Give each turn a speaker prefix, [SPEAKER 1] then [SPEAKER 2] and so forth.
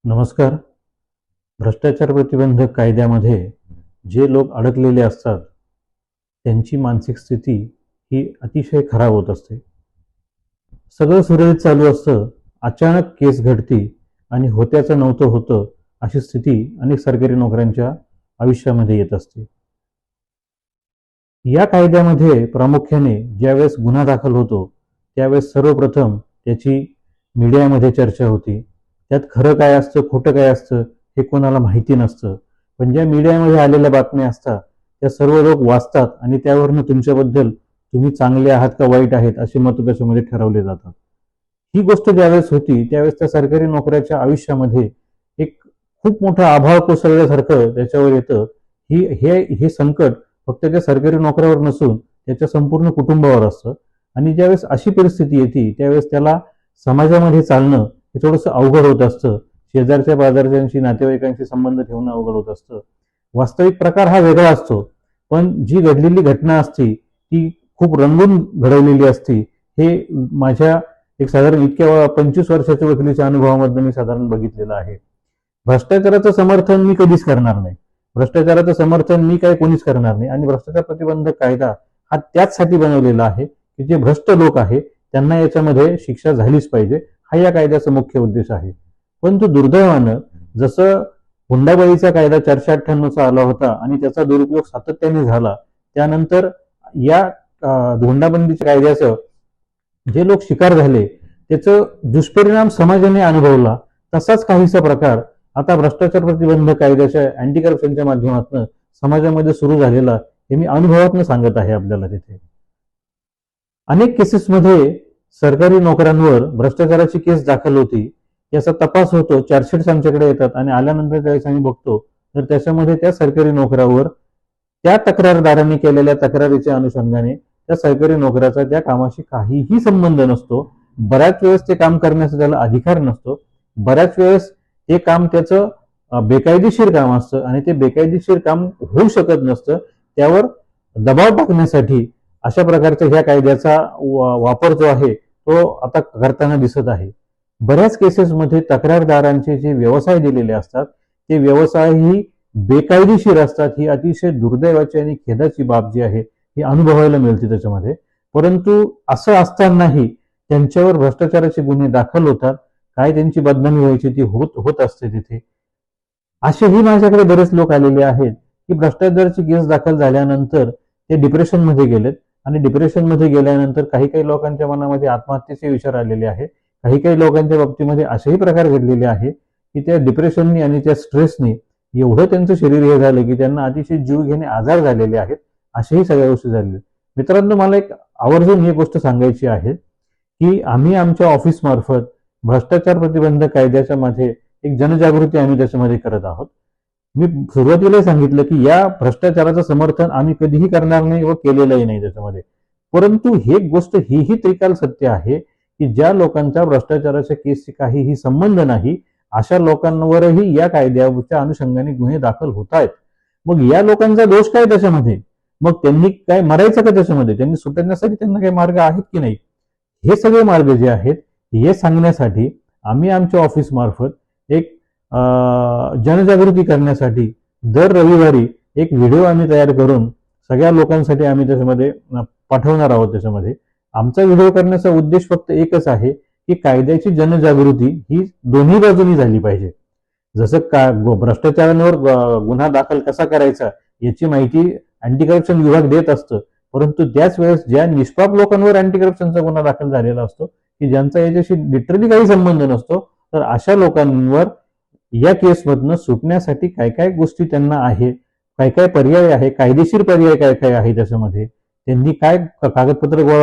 [SPEAKER 1] नमस्कार. भ्रष्टाचार प्रतिबंधक कायद्यामध्ये जे लोक अडकलेले असतात त्यांची मानसिक स्थिती ही अतिशय खराब होत असते. सगळं सुरळीत चालू असतं, अचानक केस घडती आणि होत्याचं नव्हतं होतं अशी स्थिती अनेक सरकारी नोकऱ्यांच्या आयुष्यामध्ये येत असते. या कायद्यामध्ये प्रामुख्याने ज्यावेळेस गुन्हा दाखल होतो त्यावेळेस सर्वप्रथम त्याची मीडियामध्ये चर्चा होती. त्यात खरं काय असतं खोटं काय असतं हे कोणाला माहिती नसतं, पण ज्या मीडियामध्ये आलेल्या बातम्या असतात त्या सर्व लोक वाचतात आणि त्यावरनं तुमच्याबद्दल तुम्ही चांगले आहात का वाईट आहेत असे मत त्याच्यामध्ये ठरवले जातात. ही गोष्ट ज्यावेळेस होती त्यावेळेस त्या सरकारी नोकऱ्याच्या आयुष्यामध्ये एक खूप मोठं आभाळ कोसळल्यासारखं त्याच्यावर येतं. हे संकट फक्त त्या सरकारी नोकऱ्यावर नसून त्याच्या संपूर्ण कुटुंबावर असतं आणि ज्यावेळेस अशी परिस्थिती येते त्यावेळेस त्याला समाजामध्ये चालणं हे थोडंसं अवघड होत असतं. शेजारच्या बाजारच्यांशी नातेवाईकांशी संबंध ठेवणं अवघड होत असतं. वास्तविक प्रकार हा वेगळा असतो, पण जी घडलेली घटना असते ती खूप रंगून घडवलेली असते. हे माझ्या एक साधारण इतक्या 25 वर्षाच्या वकिलीच्या अनुभवामधून मी साधारण बघितलेलं आहे. भ्रष्टाचाराचं समर्थन मी कधीच करणार नाही. भ्रष्टाचाराचं समर्थन मी काय कोणीच करणार नाही आणि भ्रष्टाचार प्रतिबंधक कायदा हा त्याचसाठी बनवलेला आहे की जे भ्रष्ट लोक आहे त्यांना याच्यामध्ये शिक्षा झालीच पाहिजे. हा या कायद्याचा मुख्य उद्देश आहे. परंतु दुर्दैवानं जसं हुंडाबळीचा कायदा 498चा आला होता आणि त्याचा दुरुपयोग सातत्याने झाला, त्यानंतर या हुंडाबंदीच्या कायद्याचं जे लोक शिकार झाले त्याचं दुष्परिणाम समाजाने अनुभवला. तसाच काहीसा प्रकार आता भ्रष्टाचार प्रतिबंधक कायद्याच्या अँटी करप्शनच्या माध्यमातून समाजामध्ये सुरू झालेला हे मी अनुभवातून सांगत आहे आपल्याला. तिथे अनेक केसेसमध्ये सरकारी नोकऱ्यांवर भ्रष्टाचाराची केस दाखल होती, याचा तपास होतो, चार्जशीट्स आमच्याकडे येतात आणि आल्यानंतर त्यावेळेस आम्ही बघतो तर त्याच्यामध्ये त्या सरकारी नोकऱ्यावर त्या तक्रारदारांनी केलेल्या तक्रारीच्या अनुषंगाने त्या सरकारी नोकऱ्याचा त्या कामाशी काहीही संबंध नसतो. बऱ्याच वेळेस ते काम करण्याचा त्याला अधिकार नसतो. बऱ्याच वेळेस ते काम त्याचं बेकायदेशीर काम असतं आणि ते बेकायदेशीर काम होऊ शकत नसतं. त्यावर दबाव टाकण्यासाठी अशा प्रकारच्या ह्या कायद्याचा वापर जो आहे तो आता करताना दिसत आहे. बऱ्याच केसेसमध्ये तक्रारदारांचे जे व्यवसाय दिलेले असतात ते व्यवसाय ही बेकायदेशीर असतात. ही अतिशय दुर्दैवाची आणि खेदाची बाब जी आहे ही अनुभवायला मिळते त्याच्यामध्ये. परंतु असं असतानाही त्यांच्यावर भ्रष्टाचाराचे गुन्हे दाखल होतात. काय त्यांची बदनामी व्हायची ती होत असते तिथे. असेही माझ्याकडे बरेच लोक आलेले आहेत की भ्रष्टाचाराची केस दाखल झाल्यानंतर ते डिप्रेशनमध्ये गेलेत आणि डिप्रेशनमध्ये गेल्यानंतर काही लोकांच्या मनामध्ये आत्महत्येचे विचार आलेले आहेत. काही लोकांच्या बाबतीमध्ये असेही प्रकार घडलेले आहेत की त्या डिप्रेशननी आणि त्या स्ट्रेसनी एवढं त्यांचं शरीर हे झालं की त्यांना अतिशय जीव घेणे आजार झालेले आहेत. अशाही सगळ्या गोष्टी झालेल्या. मित्रांनो, मला एक आवर्जून ही गोष्ट सांगायची आहे की आम्ही आमच्या ऑफिस मार्फत भ्रष्टाचार प्रतिबंधक कायद्याच्या मध्ये एक जनजागृती आम्ही त्याच्यामध्ये करत आहोत. मी सुरुवातीला सांगितलं की या भ्रष्टाचाराचं समर्थन आम्ही कधीही करणार नाही व केलेलंही नाही त्याच्यामध्ये. परंतु हे गोष्ट हीही त्रिकाल सत्य आहे की ज्या लोकांचा भ्रष्टाचाराच्या केसशी काहीही संबंध नाही अशा लोकांवरही या कायद्याच्या अनुषंगाने गुन्हे दाखल होत आहेत. मग या लोकांचा दोष काय त्याच्यामध्ये? मग त्यांनी काय मरायचं का त्याच्यामध्ये? त्यांनी सुटण्यासाठी त्यांना काही मार्ग आहेत की नाही? हे सगळे मार्ग जे आहेत हे सांगण्यासाठी आम्ही आमच्या ऑफिस मार्फत एक जनजागृती करण्यासाठी दर रविवारी एक व्हिडिओ आम्ही तयार करून सगळ्या लोकांसाठी आम्ही त्याच्यामध्ये पाठवणार आहोत. त्याच्यामध्ये आमचा व्हिडिओ करण्याचा उद्देश फक्त एकच आहे की कायद्याची जनजागृती ही दोन्ही बाजूनी झाली पाहिजे. जसं भ्रष्टाचारांवर गुन्हा दाखल कसा करायचा याची माहिती अँटी करप्शन विभाग देत असतं, परंतु त्याच वेळेस ज्या निष्पाप लोकांवर अँटी करप्शनचा गुन्हा दाखल झालेला असतो की ज्यांचा याच्याशी लिटरली काही संबंध नसतो, तर अशा लोकांवर या केसमधनं सुटण्यासाठी काय काय गोष्टी त्यांना आहे, काय काय पर्याय आहे, कायदेशीर पर्याय काय काय आहे, त्याच्यामध्ये त्यांनी काय कागदपत्र गोळा